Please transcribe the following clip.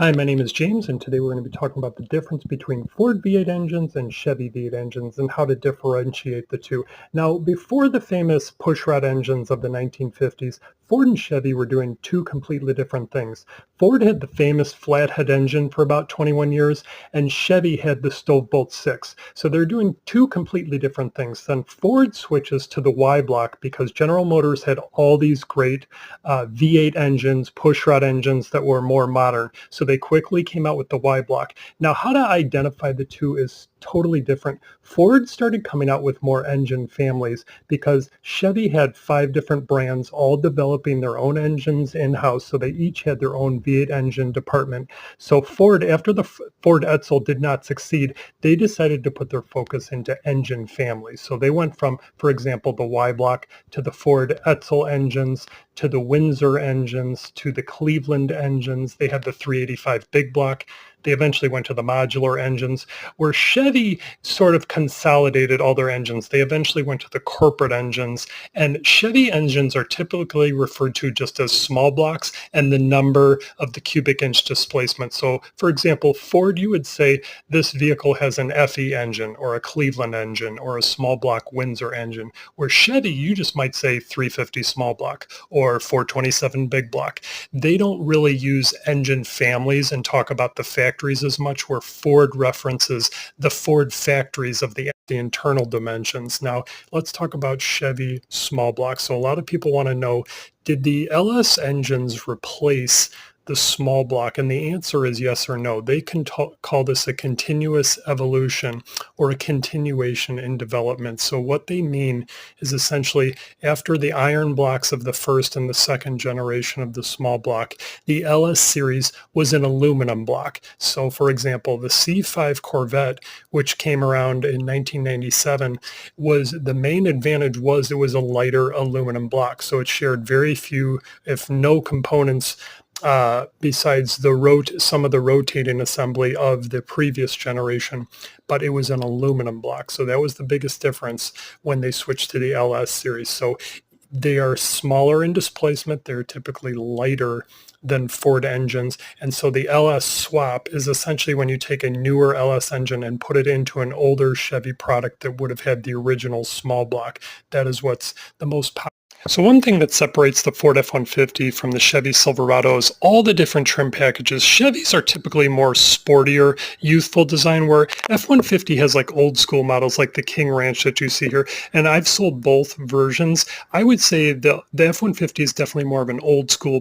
Hi, my name is James, and today we're going to be talking about the difference between Ford V8 engines and Chevy V8 engines and how to differentiate the two. Now, before the famous pushrod engines of the 1950s, Ford and Chevy were doing two completely different things. Ford had the famous flathead engine for about 21 years, and Chevy had the Stovebolt 6. So they're doing two completely different things. Then Ford switches to the Y block because General Motors had all these great V8 engines, pushrod engines that were more modern. So they quickly came out with the Y block. Now, how to identify the two is totally different. Ford started coming out with more engine families because Chevy had 5 different brands all developing their own engines in-house, so they each had their own V8 engine department. So Ford, after the Ford Edsel did not succeed, they decided to put their focus into engine families. So they went from, for example, the Y block to the Ford Edsel engines, to the Windsor engines, to the Cleveland engines. They had the 385 big block. They eventually went to the modular engines, where Chevy sort of consolidated all their engines. They eventually went to the corporate engines, and Chevy engines are typically referred to just as small blocks and the number of the cubic inch displacement. So, for example, Ford, you would say this vehicle has an FE engine or a Cleveland engine or a small block Windsor engine, where Chevy, you just might say 350 small block or 427 big block. They don't really use engine families and talk about the factories as much, where Ford references the Ford factories of the internal dimensions. Now, let's talk about Chevy small blocks. So a lot of people want to know, did the LS engines replace the small block? And the answer is yes or no. They can call this a continuous evolution or a continuation in development. So what they mean is essentially after the iron blocks of the first and the second generation of the small block, the LS series was an aluminum block. So for example, the C5 Corvette, which came around in 1997, was the main advantage was it was a lighter aluminum block. So it shared very few, if no components besides some of the rotating assembly of the previous generation, but it was an aluminum block. So that was the biggest difference when they switched to the LS series. So they are smaller in displacement. They're typically lighter than Ford engines. And so the LS swap is essentially when you take a newer LS engine and put it into an older Chevy product that would have had the original small block. That is what's the most popular. So one thing that separates the Ford F-150 from the Chevy Silverado is all the different trim packages. Chevys are typically more sportier, youthful design, where F-150 has like old school models like the King Ranch that you see here. And I've sold both versions. I would say the F-150 is definitely more of an old school